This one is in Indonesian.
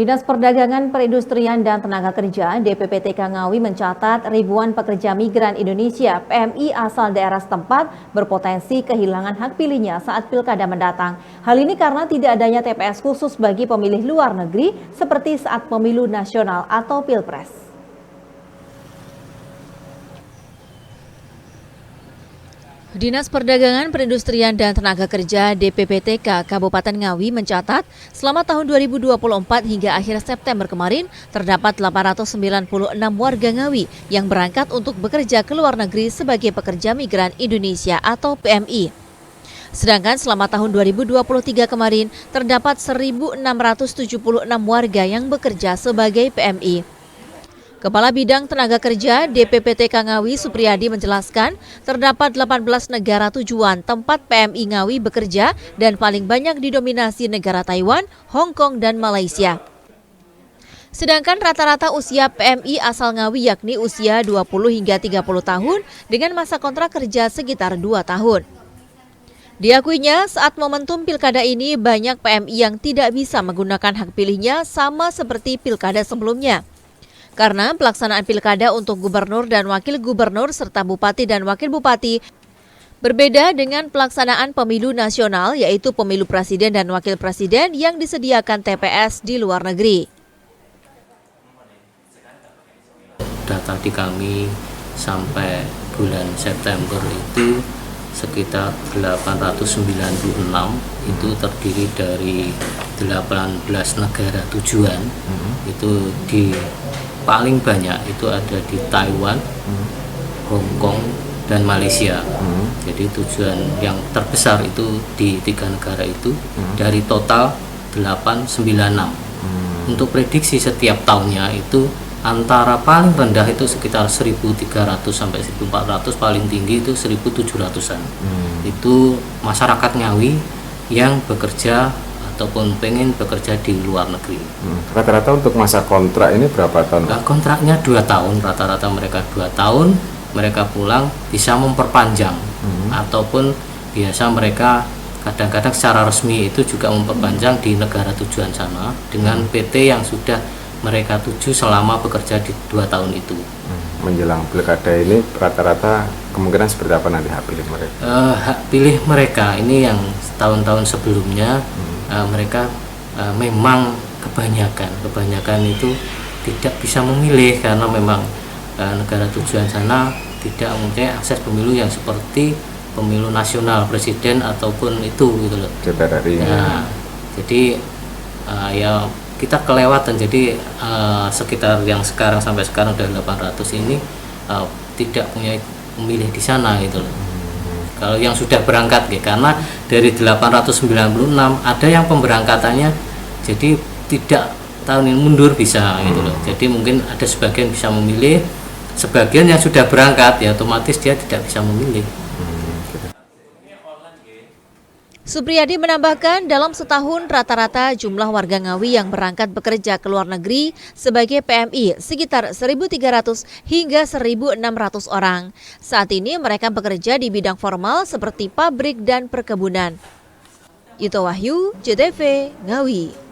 Dinas Perdagangan Perindustrian dan Tenaga Kerja (DPPTK) Ngawi mencatat ribuan pekerja migran Indonesia (PMI) asal daerah setempat berpotensi kehilangan hak pilihnya saat pilkada mendatang. Hal ini karena tidak adanya TPS khusus bagi pemilih luar negeri seperti saat pemilu nasional atau Pilpres. Dinas Perdagangan Perindustrian dan Tenaga Kerja (DPPTK) Kabupaten Ngawi mencatat selama tahun 2024 hingga akhir September kemarin terdapat 896 warga Ngawi yang berangkat untuk bekerja ke luar negeri sebagai pekerja migran Indonesia atau PMI. Sedangkan selama tahun 2023 kemarin terdapat 1.676 warga yang bekerja sebagai PMI. Kepala Bidang Tenaga Kerja DPPTK Ngawi Supriyadi menjelaskan terdapat 18 negara tujuan tempat PMI Ngawi bekerja dan paling banyak didominasi negara Taiwan, Hong Kong, dan Malaysia. Sedangkan rata-rata usia PMI asal Ngawi yakni usia 20 hingga 30 tahun dengan masa kontrak kerja sekitar 2 tahun. Diakuinya saat momentum pilkada ini banyak PMI yang tidak bisa menggunakan hak pilihnya sama seperti pilkada sebelumnya. Karena pelaksanaan pilkada untuk gubernur dan wakil gubernur serta bupati dan wakil bupati berbeda dengan pelaksanaan pemilu nasional yaitu pemilu presiden dan wakil presiden yang disediakan TPS di luar negeri. Data di kami sampai bulan September itu sekitar 896 itu terdiri dari 18 negara tujuan. Itu di paling banyak itu ada di Taiwan, Hong Kong, dan Malaysia. Jadi tujuan yang terbesar itu di 3 negara itu dari total 896. Untuk prediksi setiap tahunnya itu antara paling rendah itu sekitar 1.300 sampai 1.400, paling tinggi itu 1.700-an. Itu masyarakat Ngawi yang bekerja ataupun pengen bekerja di luar negeri. Rata-rata untuk masa kontrak ini berapa tahun? Kontraknya 2 tahun, rata-rata mereka 2 tahun, mereka pulang bisa memperpanjang, ataupun biasa mereka kadang-kadang secara resmi itu juga memperpanjang di negara tujuan sana dengan PT yang sudah mereka tuju selama bekerja di 2 tahun itu. Menjelang pilkada ini rata-rata kemungkinan seperti apa nanti hak pilih mereka? Hak pilih mereka ini yang tahun-tahun sebelumnya mereka memang kebanyakan itu tidak bisa memilih karena memang negara tujuan sana tidak mempunyai akses pemilu yang seperti pemilu nasional presiden ataupun itu gitu loh. Ya, jadi ya kita kelewatan, jadi sekitar yang sekarang sampai sekarang udah 800 ini tidak punya pemilih di sana gitu loh. Kalau yang sudah berangkat ya, karena dari 896 ada yang pemberangkatannya jadi tidak tahun ini mundur bisa gitu loh. Jadi mungkin ada sebagian bisa memilih, sebagian yang sudah berangkat ya otomatis dia tidak bisa memilih. Supriyadi menambahkan dalam setahun rata-rata jumlah warga Ngawi yang berangkat bekerja ke luar negeri sebagai PMI sekitar 1.300 hingga 1.600 orang. Saat ini mereka bekerja di bidang formal seperti pabrik dan perkebunan. Yuto Wahyu, JTV, Ngawi.